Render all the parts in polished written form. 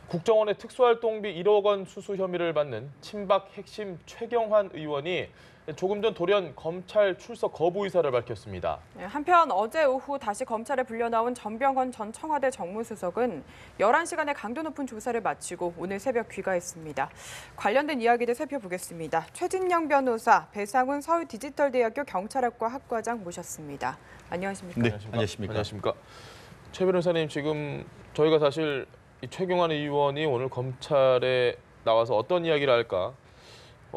국정원의 특수활동비 1억 원 수수 혐의를 받는 친박 핵심 최경환 의원이 조금 전 돌연 검찰 출석 거부 의사를 밝혔습니다. 한편 어제 오후 다시 검찰에 불려나온 전병헌 전 청와대 정무수석은 11시간의 강도 높은 조사를 마치고 오늘 새벽 귀가했습니다. 관련된 이야기들 살펴보겠습니다. 최진영 변호사, 배상훈 서울디지털대학교 경찰학과 학과장 모셨습니다. 안녕하십니까? 네, 안녕하십니까? 안녕하십니까? 최 변호사님, 지금 저희가 사실 이 최경환 의원이 오늘 검찰에 나와서 어떤 이야기를 할까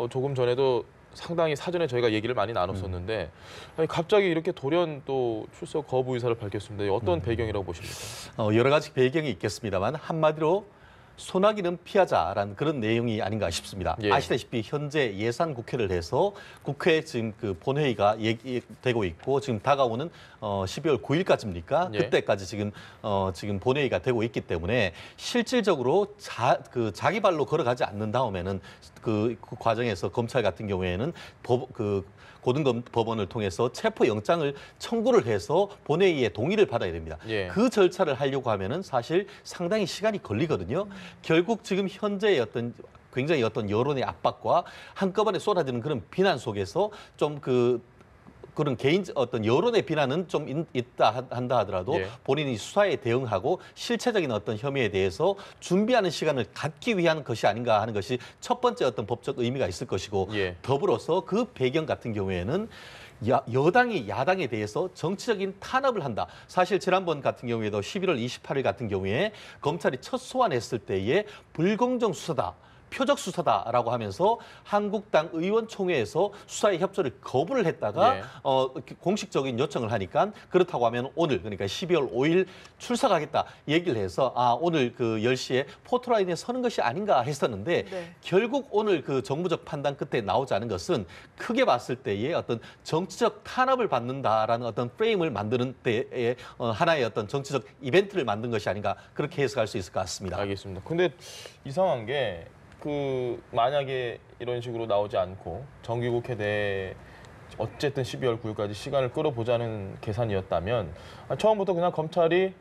조금 전에도 상당히 사전에 저희가 얘기를 많이 나눴었는데 아니, 갑자기 이렇게 돌연 또 출석 거부 의사를 밝혔습니다. 어떤 배경이라고 보십니까? 여러 가지 배경이 있겠습니다만 한마디로 소나기는 피하자라는 그런 내용이 아닌가 싶습니다. 예. 아시다시피 현재 예산 국회를 해서 국회 지금 그 본회의가 얘기되고 있고 지금 다가오는 12월 9일까지입니까? 예. 그때까지 지금 본회의가 되고 있기 때문에 실질적으로 자기 발로 걸어가지 않는 다음에는 그 과정에서 검찰 같은 경우에는 고등법원을 통해서 체포영장을 청구를 해서 본회의의 동의를 받아야 됩니다. 예. 그 절차를 하려고 하면은 사실 상당히 시간이 걸리거든요. 결국 지금 현재의 굉장히 여론의 압박과 한꺼번에 쏟아지는 그런 비난 속에서 좀 그런 여론의 비난은 좀 있다 한다 하더라도 예. 본인이 수사에 대응하고 실체적인 혐의에 대해서 준비하는 시간을 갖기 위한 것이 아닌가 하는 것이 첫 번째 법적 의미가 있을 것이고 예. 더불어서 그 배경 같은 경우에는 여당이 야당에 대해서 정치적인 탄압을 한다. 사실 지난번 같은 경우에도 11월 28일 같은 경우에 검찰이 첫 소환했을 때에 불공정 수사다. 표적 수사다라고 하면서 한국당 의원총회에서 수사의 협조를 거부를 했다가 예. 공식적인 요청을 하니까 그렇다고 하면 오늘 그러니까 12월 5일 출석하겠다 얘기를 해서 오늘 10시에 포토라인에 서는 것이 아닌가 했었는데 네. 결국 오늘 정부적 판단 끝에 나오지 않은 것은 크게 봤을 때의 정치적 탄압을 받는다라는 프레임을 만드는 때에 하나의 정치적 이벤트를 만든 것이 아닌가 그렇게 해석할 수 있을 것 같습니다. 알겠습니다. 근데 이상한 게 만약에 이런 식으로 나오지 않고 정기국회 내에 어쨌든 12월 9일까지 시간을 끌어보자는 계산이었다면 처음부터 그냥 검찰이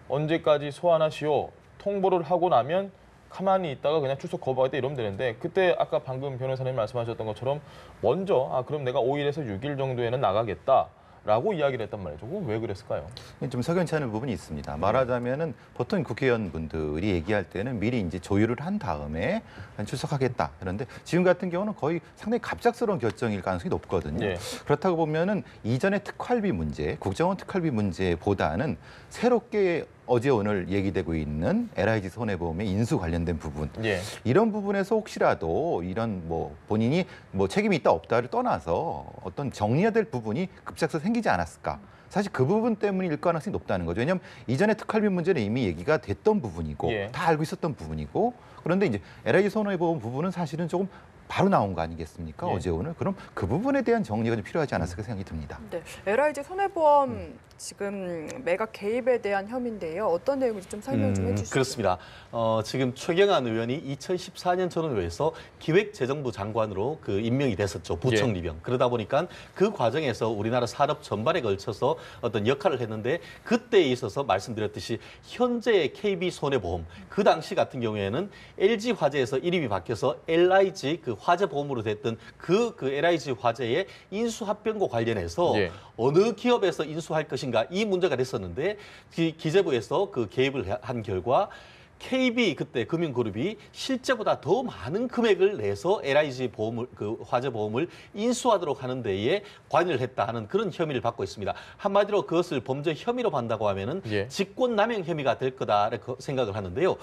언제까지 소환하시오 통보를 하고 나면 가만히 있다가 그냥 출석 거부하겠다 이러면 되는데 그때 아까 방금 변호사님 말씀하셨던 것처럼 먼저 그럼 내가 5일에서 6일 정도에는 나가겠다. 라고 이야기를 했단 말이죠. 왜 그랬을까요? 좀 석연치 않은 부분이 있습니다. 말하자면은 보통 국회의원분들이 얘기할 때는 미리 이제 조율을 한 다음에 출석하겠다. 그런데 지금 같은 경우는 거의 상당히 갑작스러운 결정일 가능성이 높거든요. 예. 그렇다고 보면은 이전의 특활비 문제, 국정원 특활비 문제보다는 새롭게 어제 오늘 얘기되고 있는 LIG 손해보험의 인수 관련된 부분 예. 이런 부분에서 혹시라도 이런 본인이 책임이 있다 없다를 떠나서 어떤 정리해야 될 부분이 급작스레 생기지 않았을까? 사실 그 부분 때문일 가능성이 높다는 거죠. 왜냐하면 이전에 특활비 문제는 이미 얘기가 됐던 부분이고 예. 다 알고 있었던 부분이고 그런데 이제 LIG 손해보험 부분은 사실은 조금 바로 나온 거 아니겠습니까? 예. 어제 오늘. 그럼 그 부분에 대한 정리가 좀 필요하지 않았을까 생각이 듭니다. 네, LIG 손해보험 지금 매각 개입에 대한 혐의인데요. 어떤 내용인지 좀 설명 좀 해주시죠. 그렇습니다. 지금 최경환 의원이 2014년 전원으로 해서 기획재정부 장관으로 임명이 됐었죠. 부총리병. 그러다 보니까 그 과정에서 우리나라 산업 전반에 걸쳐서 역할을 했는데 그때에 있어서 말씀드렸듯이 현재의 KB손해보험 그 당시 같은 경우에는 LG화재에서 이름이 바뀌어서 LIG 화재보험으로 됐던 그 LIG 화재의 인수합병과 관련해서 예. 어느 기업에서 인수할 것인가 이 문제가 됐었는데 기재부에서 개입을 한 결과 KB 그때 금융그룹이 실제보다 더 많은 금액을 내서 LIG 보험을 화재보험을 인수하도록 하는 데에 관여를 했다 하는 그런 혐의를 받고 있습니다. 한마디로 그것을 범죄 혐의로 반다고 하면은 예. 직권남용 혐의가 될 거다라고 생각을 하는데요.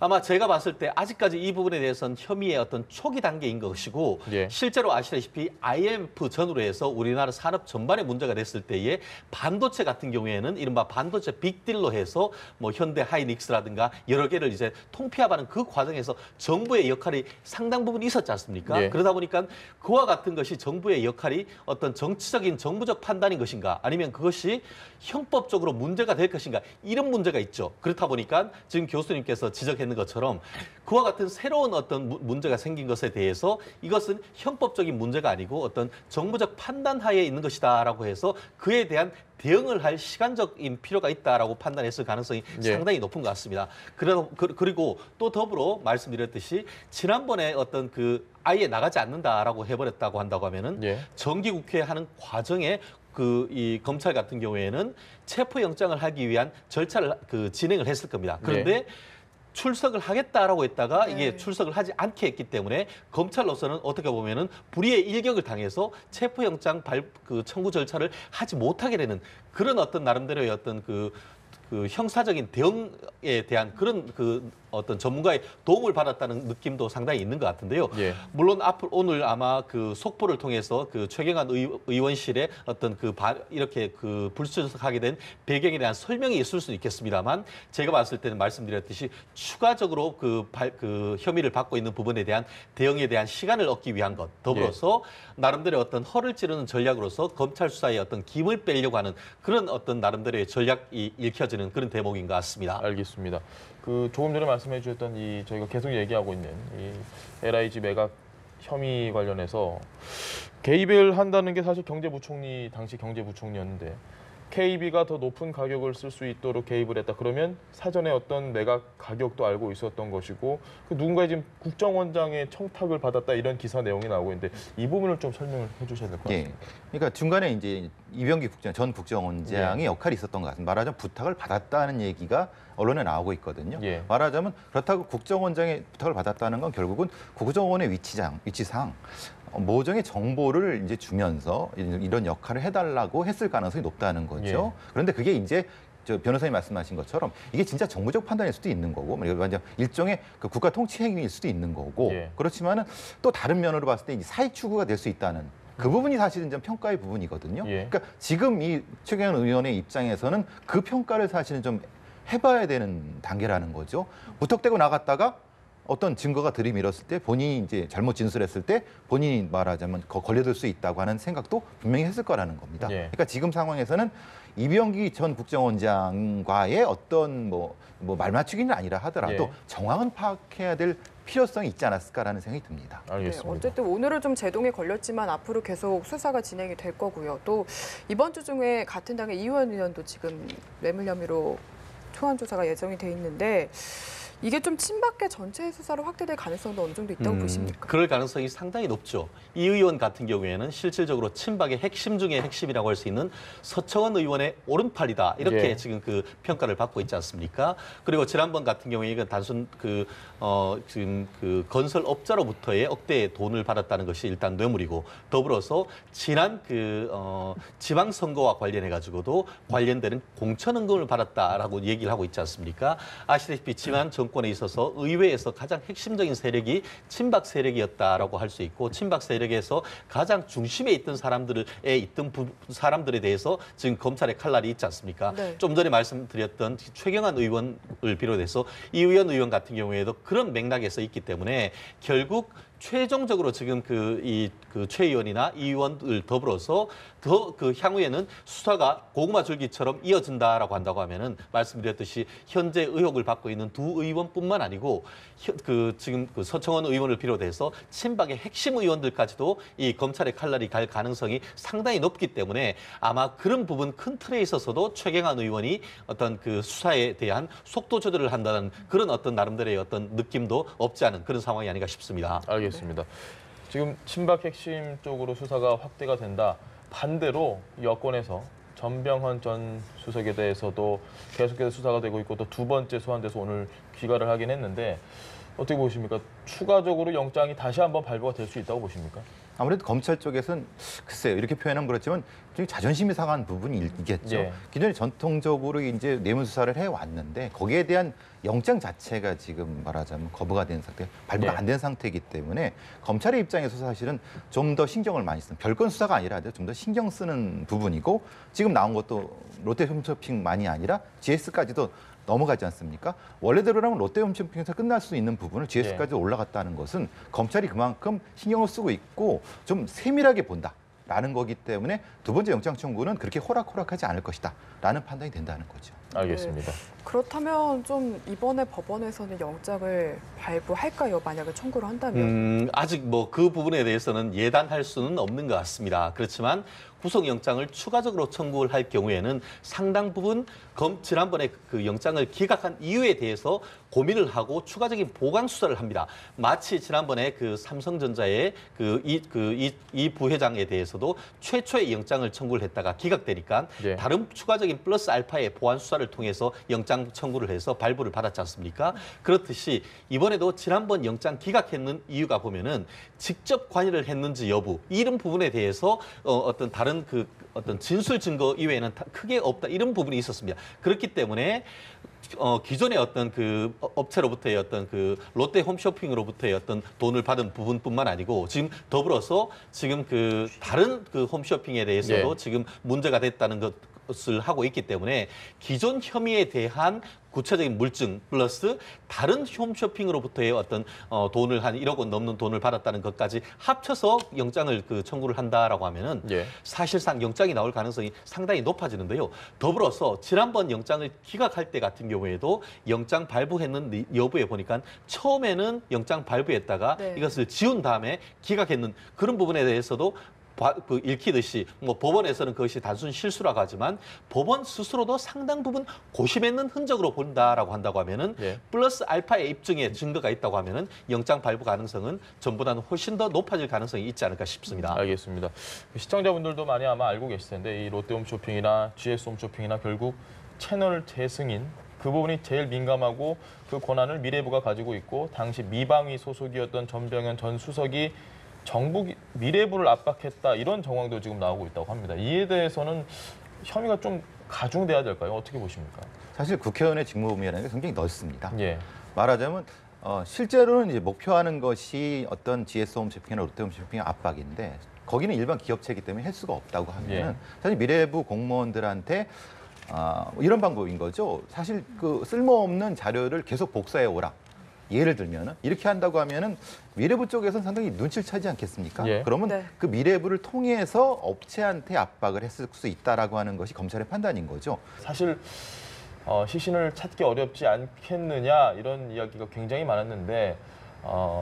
아마 제가 봤을 때 아직까지 이 부분에 대해서는 혐의의 초기 단계인 것이고 예. 실제로 아시다시피 IMF 전후로 해서 우리나라 산업 전반에 문제가 됐을 때에 반도체 같은 경우에는 이른바 반도체 빅딜로 해서 현대 하이닉스라든가 여러 개를 이제 통폐합하는 그 과정에서 정부의 역할이 상당 부분 있었지 않습니까? 예. 그러다 보니까 그와 같은 것이 정부의 역할이 정치적인 정부적 판단인 것인가 아니면 그것이 형법적으로 문제가 될 것인가 이런 문제가 있죠. 그렇다 보니까 지금 교수님께서 지적했는 것처럼 그와 같은 새로운 문제가 생긴 것에 대해서 이것은 형법적인 문제가 아니고 정부적 판단 하에 있는 것이다라고 해서 그에 대한 대응을 할 시간적인 필요가 있다라고 판단했을 가능성이 예. 상당히 높은 것 같습니다. 그러다 그리고 또 더불어 말씀드렸듯이 지난번에 어떤 그 아예 나가지 않는다라고 해버렸다고 한다고 하면은 예. 정기국회 하는 과정에 이 검찰 같은 경우에는 체포영장을 하기 위한 절차를 진행을 했을 겁니다. 그런데 출석을 하겠다라고 했다가 이게 출석을 하지 않게 했기 때문에 검찰로서는 어떻게 보면은 불의의 일격을 당해서 체포영장 청구 절차를 하지 못하게 되는 그런 어떤 나름대로의 어떤 그 형사적인 대응에 대한 그런 어떤 전문가의 도움을 받았다는 느낌도 상당히 있는 것 같은데요. 예. 물론 오늘 아마 속보를 통해서 최경환 의원실에 어떤 이렇게 불출석하게 된 배경에 대한 설명이 있을 수는 있겠습니다만 제가 봤을 때는 말씀드렸듯이 추가적으로 혐의를 받고 있는 부분에 대한 대응에 대한 시간을 얻기 위한 것 더불어서 나름대로 어떤 허를 찌르는 전략으로서 검찰 수사에 어떤 김을 빼려고 하는 그런 어떤 나름대로의 전략이 읽혀지는 그런 대목인 것 같습니다. 알겠습니다. 조금 전에 말씀해 주셨던 저희가 계속 얘기하고 있는 이 LIG 매각 혐의 관련해서 개입을 한다는 게 사실 경제부총리 당시 경제부총리였는데 KB가 더 높은 가격을 쓸 수 있도록 개입을 했다. 그러면 사전에 어떤 매각 가격도 알고 있었던 것이고 누군가 지금 국정원장의 청탁을 받았다 이런 기사 내용이 나오고 있는데 이 부분을 좀 설명을 해주셔야 될 것 같습니다. 그러니까 중간에 이제 이병기 전 국정원장의 역할이 있었던 것 같습니다. 말하자면 부탁을 받았다는 얘기가 언론에 나오고 있거든요. 말하자면 그렇다고 국정원장의 부탁을 받았다는 건 결국은 국정원의 위치상 모종의 정보를 이제 주면서 이런 역할을 해달라고 했을 가능성이 높다는 거죠. 그런데 그게 이제 변호사님 말씀하신 것처럼 이게 진짜 정무적 판단일 수도 있는 거고, 완전 일종의 국가 통치 행위일 수도 있는 거고, 그렇지만은 또 다른 면으로 봤을 때 이 사익 추구가 될 수 있다는 그 부분이 사실은 좀 평가의 부분이거든요. 그러니까 지금 이 최경환 의원의 입장에서는 그 평가를 사실은 좀 해봐야 되는 단계라는 거죠. 무턱대고 나갔다가 어떤 증거가 들이밀었을 때 본인이 이제 잘못 진술했을 때 본인이 말하자면 걸려들 수 있다고 하는 생각도 분명히 했을 거라는 겁니다. 그러니까 지금 상황에서는 이병기 전 국정원장과의 어떤 말맞추기는 아니라 하더라도 정황은 파악해야 될 필요성이 있지 않았을까라는 생각이 듭니다. 알겠습니다. 어쨌든 오늘은 좀 제동에 걸렸지만 앞으로 계속 수사가 진행이 될 거고요. 또 이번 주 중에 같은 당의 이유원 의원도 지금 뇌물 혐의로 초안 조사가 예정이 돼 있는데 이게 좀 친박계 전체의 수사로 확대될 가능성도 어느 정도 있다고 보십니까? 그럴 가능성이 상당히 높죠. 이 의원 같은 경우에는 실질적으로 친박의 핵심 중에 핵심이라고 할 수 있는 서청원 의원의 오른팔이다. 이렇게 지금 평가를 받고 있지 않습니까? 그리고 지난번 같은 경우에 이건 단순 지금 건설업자로부터의 억대의 돈을 받았다는 것이 일단 뇌물이고 더불어서 지난 지방선거와 관련해 가지고도 관련되는 공천헌금을 받았다라고 얘기를 하고 있지 않습니까? 아시다시피 지난 정권에 있어서 의회에서 가장 핵심적인 세력이 친박 세력이었다라고 할 수 있고 친박 세력에서 가장 중심에 있던 사람들에 대해서 지금 검찰의 칼날이 있지 않습니까? 좀 전에 말씀드렸던 최경환 의원을 비롯해서 이의원 의원 같은 경우에도 그런 맥락에서 있기 때문에 결국 최종적으로 지금 최 의원이나 이 의원을 더불어서 더 향후에는 수사가 고구마 줄기처럼 이어진다라고 한다고 하면은 말씀드렸듯이 현재 의혹을 받고 있는 두 의원뿐만 아니고 지금 서청원 의원을 비롯해서 친박의 핵심 의원들까지도 이 검찰의 칼날이 갈 가능성이 상당히 높기 때문에 아마 그런 부분 큰 틀에 있어서도 최경환 의원이 어떤 수사에 대한 속도 조절을 한다는 그런 어떤 나름대로의 어떤 느낌도 없지 않은 그런 상황이 아닌가 싶습니다. 알겠습니다. 지금 친박 핵심 쪽으로 수사가 확대가 된다. 반대로 여권에서 전병헌 전 수석에 대해서도 계속해서 수사가 되고 있고 또 두 번째 소환돼서 오늘 귀가를 하긴 했는데 어떻게 보십니까? 추가적으로 영장이 다시 한번 발부가 될 수 있다고 보십니까? 아무래도 검찰 쪽에서는 글쎄요, 이렇게 표현하면 그렇지만 좀 자존심이 상한 부분이 있겠죠. 기존에 전통적으로 이제 뇌물 수사를 해왔는데 거기에 대한 영장 자체가 지금 말하자면 거부가 된 상태, 발부가 안 된 상태이기 때문에 검찰의 입장에서 사실은 좀 더 신경을 많이 쓰는, 별건 수사가 아니라 좀 더 신경 쓰는 부분이고 지금 나온 것도 롯데홈쇼핑만이 아니라 GS까지도 넘어가지 않습니까? 원래대로라면 롯데홈쇼핑에서 끝날 수 있는 부분을 GS까지 올라갔다는 것은 검찰이 그만큼 신경을 쓰고 있고 좀 세밀하게 본다라는 거기 때문에 두 번째 영장 청구는 그렇게 호락호락하지 않을 것이다라는 판단이 된다는 거죠. 알겠습니다. 그렇다면 좀 이번에 법원에서는 영장을 발부할까요? 만약에 청구를 한다면. 아직 뭐 그 부분에 대해서는 예단할 수는 없는 것 같습니다. 그렇지만 구속영장을 추가적으로 청구를 할 경우에는 상당 부분 지난번에 그 영장을 기각한 이유에 대해서 고민을 하고 추가적인 보강 수사를 합니다. 마치 지난번에 그 삼성전자의 이 부회장에 대해서도 최초의 영장을 청구를 했다가 기각되니까 예. 다른 추가적인 플러스 알파의 보완 수사를 통해서 영장 청구를 해서 발부를 받았지 않습니까? 그렇듯이 이번에도 지난번 영장 기각했는 이유가 보면은 직접 관여를 했는지 여부 이런 부분에 대해서 어떤 다른 어떤 진술 증거 이외에는 크게 없다 이런 부분이 있었습니다. 그렇기 때문에 기존의 어떤 그 업체로부터의 어떤 그 롯데 홈쇼핑으로부터의 어떤 돈을 받은 부분뿐만 아니고 지금 더불어서 지금 그 다른 그 홈쇼핑에 대해서도 예. 지금 문제가 됐다는 것을 하고 있기 때문에 기존 혐의에 대한 구체적인 물증 플러스 다른 홈쇼핑으로부터의 어떤 돈을 한 1억 원 넘는 돈을 받았다는 것까지 합쳐서 영장을 청구를 한다라고 하면은 예. 사실상 영장이 나올 가능성이 상당히 높아지는데요. 더불어서 지난번 영장을 기각할 때 같은 경우에도 영장 발부했는 여부에 보니까 처음에는 영장 발부했다가 네. 이것을 지운 다음에 기각했는 그런 부분에 대해서도 읽히듯이 뭐 법원에서는 그것이 단순 실수라고 하지만 법원 스스로도 상당 부분 고심했는 흔적으로 본다라고 한다고 하면은 예. 플러스 알파의 입증에 증거가 있다고 하면은 영장 발부 가능성은 전보다는 훨씬 더 높아질 가능성이 있지 않을까 싶습니다. 알겠습니다. 시청자분들도 많이 아마 알고 계실 텐데 이 롯데홈쇼핑이나 GS홈쇼핑이나 결국 채널 재승인 그 부분이 제일 민감하고 그 권한을 미래부가 가지고 있고 당시 미방위 소속이었던 전병현 전 수석이 정부 미래부를 압박했다 이런 정황도 지금 나오고 있다고 합니다. 이에 대해서는 혐의가 좀 가중돼야 될까요? 어떻게 보십니까? 사실 국회의원의 직무 범위라는 게 굉장히 넓습니다. 예. 말하자면 실제로는 이제 목표하는 것이 어떤 GS홈쇼핑이나 롯데홈쇼핑의 압박인데 거기는 일반 기업체이기 때문에 할 수가 없다고 하면은 예. 사실 미래부 공무원들한테 이런 방법인 거죠. 사실 그 쓸모없는 자료를 계속 복사해 오라. 예를 들면은 이렇게 한다고 하면은 미래부 쪽에서는 상당히 눈치를 차지 않겠습니까? 예. 그러면 네. 그 미래부를 통해서 업체한테 압박을 했을 수 있다라고 하는 것이 검찰의 판단인 거죠. 사실 시신을 찾기 어렵지 않겠느냐 이런 이야기가 굉장히 많았는데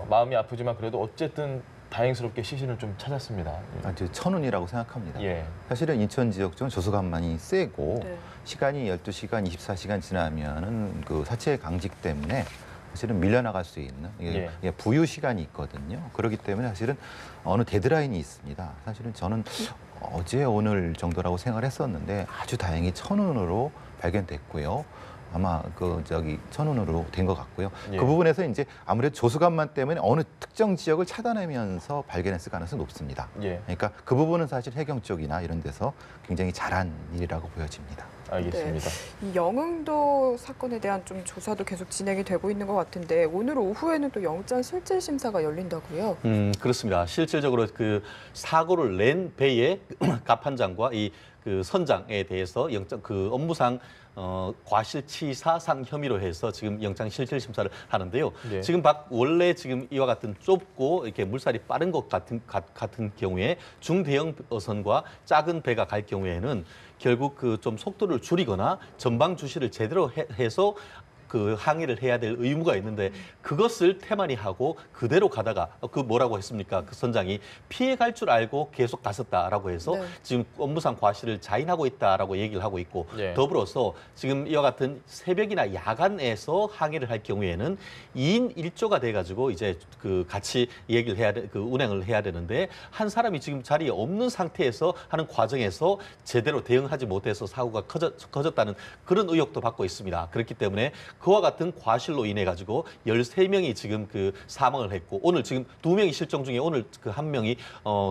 마음이 아프지만 그래도 어쨌든 다행스럽게 시신을 좀 찾았습니다. 아주 천운이라고 생각합니다. 예. 사실은 인천 지역 쪽은 조수간만이 세고 네. 시간이 12시간, 24시간 지나면은 그 사체 강직 때문에 사실은 밀려나갈 수 있는 이게 부유 시간이 있거든요. 그렇기 때문에 사실은 어느 데드라인이 있습니다. 사실은 저는 어제 오늘 정도라고 생각을 했었는데 아주 다행히 천운으로 발견됐고요. 아마 천운으로 된 것 같고요. 예. 그 부분에서 이제 아무래도 조수간만 때문에 어느 특정 지역을 차단하면서 발견했을 가능성이 높습니다. 예. 그러니까 그 부분은 사실 해경 쪽이나 이런 데서 굉장히 잘한 일이라고 보여집니다. 알겠습니다. 이 영흥도 사건에 대한 좀 조사도 계속 진행이 되고 있는 것 같은데 오늘 오후에는 또 영장 실질 심사가 열린다고요? 그렇습니다. 실질적으로 그 사고를 낸 배의 갑판장과 그 선장에 대해서 영장 업무상 과실치사상 혐의로 해서 지금 영장 실질 심사를 하는데요. 네. 지금 원래 지금 이와 같은 좁고 이렇게 물살이 빠른 것 같은 경우에 중대형 어선과 작은 배가 갈 경우에는 결국 그 좀 속도를 줄이거나 전방 주시를 제대로 해서 그 항해를 해야 될 의무가 있는데 그것을 태만히 하고 그대로 가다가 뭐라고 했습니까? 그 선장이 피해갈 줄 알고 계속 갔었다라고 해서 네. 지금 업무상 과실을 자인하고 있다라고 얘기를 하고 있고 예. 더불어서 지금 이와 같은 새벽이나 야간에서 항해를 할 경우에는 2인 1조가 돼가지고 이제 그 같이 얘기를 운행을 해야 되는데 한 사람이 지금 자리에 없는 상태에서 하는 과정에서 제대로 대응하지 못해서 사고가 커졌다는 그런 의혹도 받고 있습니다. 그렇기 때문에 그와 같은 과실로 인해 가지고 13명이 지금 그 사망을 했고 오늘 지금 2명이 실종 중에 오늘 그 1명이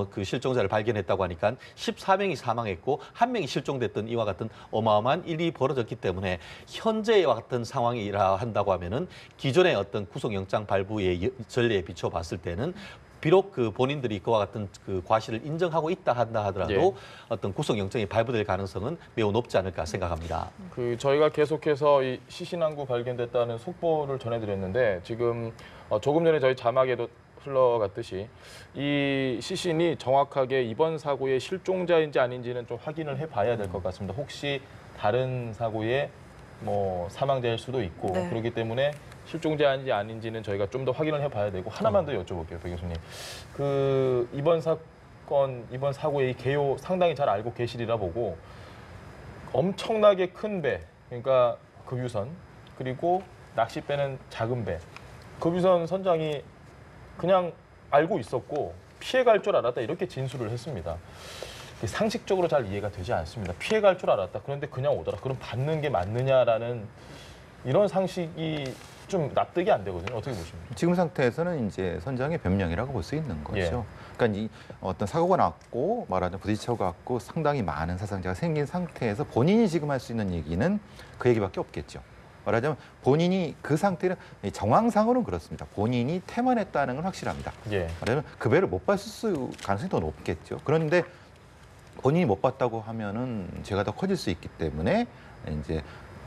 그 실종자를 발견했다고 하니까 14명이 사망했고 1명이 실종됐던 이와 같은 어마어마한 일이 벌어졌기 때문에 현재와 같은 상황이라 한다고 하면은 기존의 어떤 구속영장 발부의 전례에 비춰 봤을 때는 비록 그 본인들이 그와 같은 그 과실을 인정하고 있다 한다 하더라도 예. 어떤 구속영장이 발부될 가능성은 매우 높지 않을까 생각합니다. 저희가 계속해서 이 시신항구 발견됐다는 속보를 전해드렸는데 지금 조금 전에 저희 자막에도 흘러갔듯이 이 시신이 정확하게 이번 사고의 실종자인지 아닌지는 좀 확인을 해봐야 될 것 같습니다. 혹시 다른 사고에 뭐 사망자일 수도 있고 네. 그렇기 때문에 실종자인지 아닌지는 저희가 좀 더 확인을 해봐야 되고 하나만 더 여쭤볼게요, 배 교수님. 그 이번 사건, 이번 사고의 이 개요 상당히 잘 알고 계시리라 보고 엄청나게 큰 배, 그러니까 급유선 그리고 낚싯배는 작은 배. 급유선 선장이 그냥 알고 있었고 피해갈 줄 알았다 이렇게 진술을 했습니다. 상식적으로 잘 이해가 되지 않습니다. 피해갈 줄 알았다. 그런데 그냥 오더라. 그럼 받는 게 맞느냐라는 이런 상식이 좀 납득이 안 되거든요. 어떻게 보십니까? 지금 상태에서는 이제 선장의 변명이라고 볼 수 있는 거죠. 그러니까 이 어떤 사고가 났고 말하자면 부딪혀가 갖고 상당히 많은 사상자가 생긴 상태에서 본인이 지금 할 수 있는 얘기는 그 얘기밖에 없겠죠. 말하자면 본인이 그 상태는 정황상으로는 그렇습니다. 본인이 태만했다는 건 확실합니다. 예. 말하자면 그 배를 못 봤을 가능성이 더 높겠죠. 그런데 본인이 못 봤다고 하면은 죄가 더 커질 수 있기 때문에 이제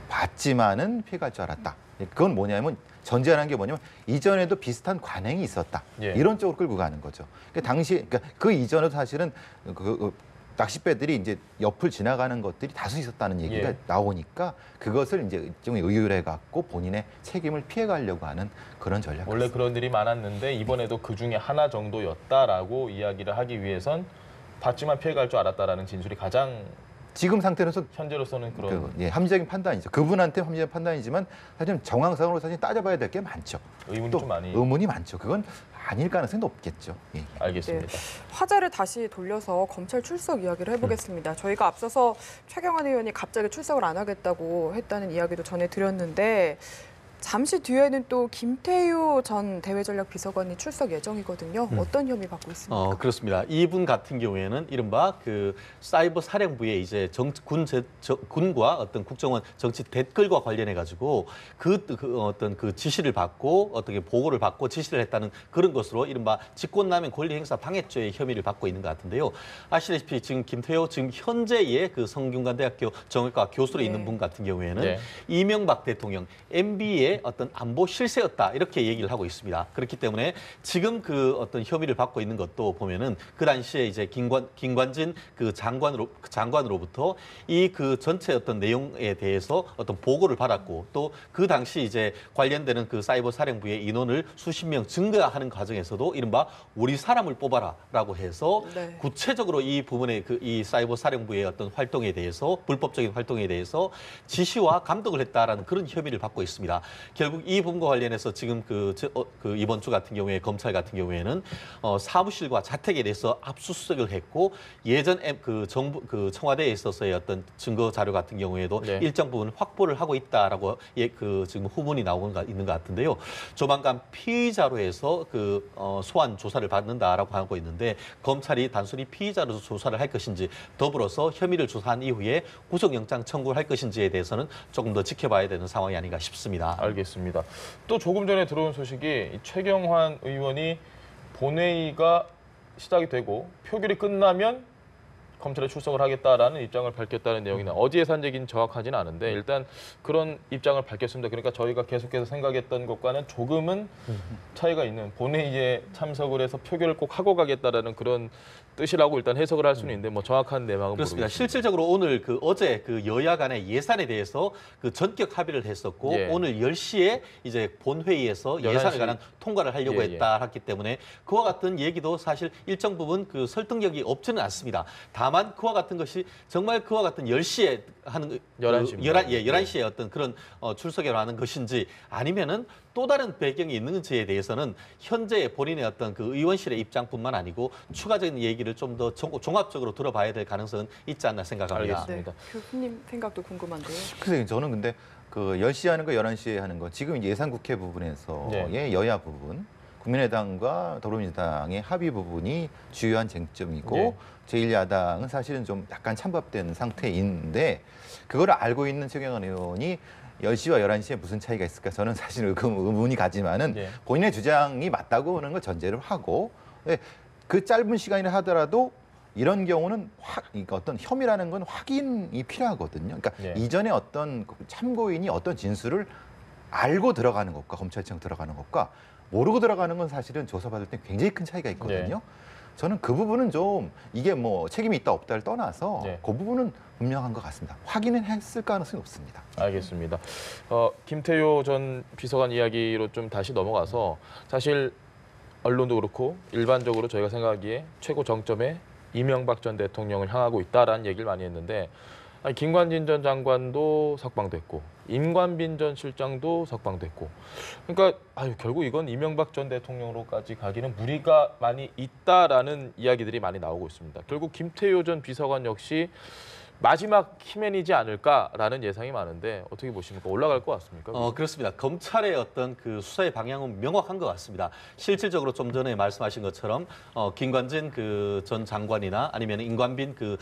봤지만은 피해갈 줄 알았다. 그건 뭐냐면 전제하는 게 뭐냐면 이전에도 비슷한 관행이 있었다. 예. 이런 쪽으로 끌고 가는 거죠. 그러니까 그 이전에도 사실은 그 낚싯배들이 이제 옆을 지나가는 것들이 다수 있었다는 얘기가 예. 나오니까 그것을 이제 일종의 의율해 갖고 본인의 책임을 피해가려고 하는 그런 전략. 원래 그런 일이 많았는데 이번에도 그 중에 하나 정도였다라고 이야기를 하기 위해선 봤지만 피해갈 줄 알았다라는 진술이 가장 지금 상태로서 현재로서는 그런 합리적인 판단이죠. 그분한테 합리적인 판단이지만 사실 정황상으로 사실 따져봐야 될 게 많죠. 의문이 또 좀 많이 의문이 많죠. 그건 아닐 가능성이 높겠죠. 예. 알겠습니다. 화제를 다시 돌려서 검찰 출석 이야기를 해보겠습니다. 저희가 앞서서 최경환 의원이 갑자기 출석을 안 하겠다고 했다는 이야기도 전해드렸는데 잠시 뒤에는 또 김태효 전 대외전략비서관이 출석 예정이거든요. 어떤 혐의 받고 있습니까? 그렇습니다. 이분 같은 경우에는 이른바 그 사이버 사령부의 이제 군과 어떤 국정원 정치 댓글과 관련해 가지고 어떤 그 지시를 받고 어떻게 보고를 받고 지시를 했다는 그런 것으로 이른바 직권남용 권리행사 방해죄의 혐의를 받고 있는 것 같은데요. 아시다시피 지금 김태효 지금 현재의 그 성균관대학교 정외과 교수로 있는 분 같은 경우에는 네. 이명박 대통령 MB의 어떤 안보 실세였다 이렇게 얘기를 하고 있습니다. 그렇기 때문에 지금 그 어떤 혐의를 받고 있는 것도 보면은 그 당시에 이제 김관진 그 장관으로부터 이 그 전체 어떤 내용에 대해서 어떤 보고를 받았고 또 그 당시 이제 관련되는 그 사이버 사령부의 인원을 수십 명 증가하는 과정에서도 이른바 우리 사람을 뽑아라라고 해서 네. 구체적으로 이 부분의 그 이 사이버 사령부의 어떤 활동에 대해서 불법적인 활동에 대해서 지시와 감독을 했다라는 그런 혐의를 받고 있습니다. 결국 이 부분과 관련해서 지금 그 이번 주 같은 경우에 검찰 같은 경우에는 사무실과 자택에 대해서 압수수색을 했고 예전 그 정부 그 청와대에 있어서의 어떤 증거 자료 같은 경우에도 네. 일정 부분 확보를 하고 있다라고 그 지금 후문이 나오고 있는 것 같은데요. 조만간 피의자로 해서 그 소환 조사를 받는다라고 하고 있는데 검찰이 단순히 피의자로 조사를 할 것인지 더불어서 혐의를 조사한 이후에 구속영장 청구를 할 것인지에 대해서는 조금 더 지켜봐야 되는 상황이 아닌가 싶습니다. 알겠습니다. 또 조금 전에 들어온 소식이 최경환 의원이 본회의가 시작이 되고 표결이 끝나면 검찰에 출석을 하겠다라는 입장을 밝혔다는 내용이 어디에 산 얘기는 정확하지는 않은데 일단 그런 입장을 밝혔습니다. 그러니까 저희가 계속해서 생각했던 것과는 조금은 차이가 있는 본회의에 참석을 해서 표결을 꼭 하고 가겠다라는 그런 뜻이라고 일단 해석을 할 수는 있는데 뭐 정확한 내막은 그렇습니다. 모르겠습니다. 실질적으로 오늘 그 어제 그 여야 간의 예산에 대해서 그 전격 합의를 했었고 예. 오늘 10시에 이제 본회의에서 11시. 예산에 관한 통과를 하려고 예, 예. 했다 했기 때문에 그와 같은 얘기도 사실 일정 부분 그 설득력이 없지는 않습니다. 다만 그와 같은 것이 정말 그와 같은 10시에 하는 11시입니다. 11시에 어떤 그런 출석을 하는 것인지 아니면은 또 다른 배경이 있는지에 대해서는 현재 본인의 어떤 그 의원실의 입장뿐만 아니고 추가적인 얘기를 좀 더 종합적으로 들어봐야 될 가능성은 있지 않나 생각합니다. 알겠습니다. 네, 교수님 생각도 궁금한데요. 글쎄요, 저는 근데 그 10시에 하는 거, 11시에 하는 거, 지금 이제 예산국회 부분에서의 네. 여야 부분, 국민의당과 더불어민주당의 합의 부분이 주요한 쟁점이고 네. 제1야당은 사실은 좀 약간 찬밥된 상태인데 그걸 알고 있는 최경환 의원이 10시와 11시에 무슨 차이가 있을까? 저는 사실 의문이 가지만은 네. 본인의 주장이 맞다고 하는 걸 전제를 하고 그 짧은 시간이라 하더라도 이런 경우는 그러니까 어떤 혐의라는 건 확인이 필요하거든요. 그러니까 네. 이전에 어떤 참고인이 어떤 진술을 알고 들어가는 것과 검찰청 들어가는 것과 모르고 들어가는 건 사실은 조사받을 때 굉장히 큰 차이가 있거든요. 저는 그 부분은 좀 이게 뭐 책임이 있다 없다를 떠나서 네. 그 부분은 분명한 것 같습니다. 확인은 했을 가능성이 높습니다. 알겠습니다. 김태효 전 비서관 이야기로 좀 다시 넘어가서 사실 언론도 그렇고 일반적으로 저희가 생각하기에 최고 정점에 이명박 전 대통령을 향하고 있다라는 얘기를 많이 했는데 아니, 김관진 전 장관도 석방됐고 임관빈 전 실장도 석방됐고 그러니까 결국 이건 이명박 전 대통령으로까지 가기는 무리가 많이 있다라는 이야기들이 많이 나오고 있습니다. 결국 김태효 전 비서관 역시 마지막 키맨이지 않을까라는 예상이 많은데 어떻게 보십니까? 올라갈 것 같습니까? 그렇습니다. 검찰의 어떤 그 수사의 방향은 명확한 것 같습니다. 실질적으로 좀 전에 말씀하신 것처럼 김관진 그 전 장관이나 아니면 임관빈 그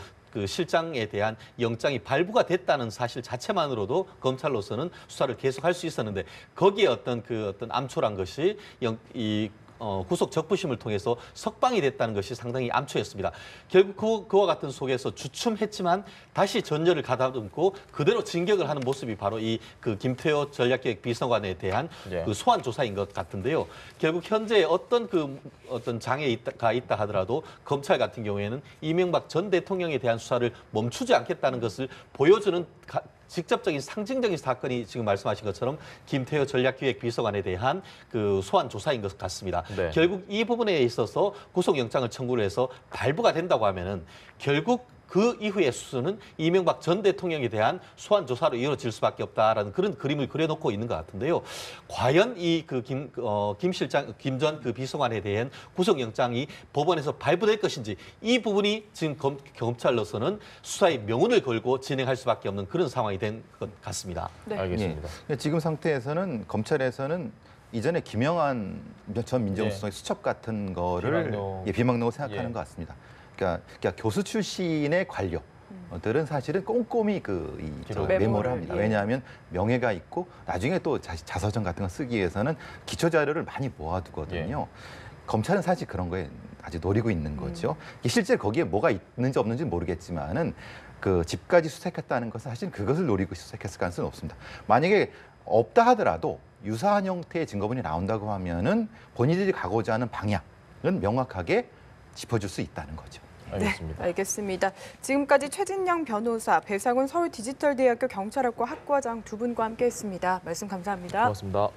실장에 대한 영장이 발부가 됐다는 사실 자체만으로도 검찰로서는 수사를 계속할 수 있었는데 거기에 어떤 암초란 것이 구속 적부심을 통해서 석방이 됐다는 것이 상당히 암초였습니다. 결국 그와 같은 속에서 주춤했지만 다시 전열을 가다듬고 그대로 진격을 하는 모습이 바로 그 김태효 전략기획 비서관에 대한 그 소환 조사인 것 같은데요. 결국 현재 어떤 장애가 있다 하더라도 검찰 같은 경우에는 이명박 전 대통령에 대한 수사를 멈추지 않겠다는 것을 보여주는 직접적인 상징적인 사건이 지금 말씀하신 것처럼 김태효 전략기획 비서관에 대한 그 소환 조사인 것 같습니다. 네. 결국 이 부분에 있어서 구속영장을 청구를 해서 발부가 된다고 하면은 결국 그 이후의 수순은 이명박 전 대통령에 대한 소환 조사로 이루어질 수밖에 없다라는 그런 그림을 그려놓고 있는 것 같은데요. 과연 김 실장, 김 전 그 비서관에 대한 구속영장이 법원에서 발부될 것인지 이 부분이 지금 검찰로서는 수사의 명운을 걸고 진행할 수밖에 없는 그런 상황이 된 것 같습니다. 네. 알겠습니다. 예. 지금 상태에서는 검찰에서는 이전에 김영한 전 민정수석의 수첩 같은 거를 비망록을 생각하는 것 같습니다. 그러니까 교수 출신의 관료들은 사실은 꼼꼼히 메모를 합니다. 왜냐하면 명예가 있고 나중에 또 자서전 같은 거 쓰기 위해서는 기초 자료를 많이 모아두거든요. 검찰은 사실 그런 거에 아주 노리고 있는 거죠. 실제 거기에 뭐가 있는지 없는지 모르겠지만은 그 집까지 수색했다는 것은 사실 그것을 노리고 수색했을 가능성은 없습니다. 만약에 없다 하더라도 유사한 형태의 증거물이 나온다고 하면은 본인들이 가고자 하는 방향은 명확하게 짚어줄 수 있다는 거죠. 알겠습니다. 네, 알겠습니다. 지금까지 최진영 변호사, 배상훈 서울디지털대학교 경찰학과 학과장 두 분과 함께했습니다. 말씀 감사합니다. 고맙습니다.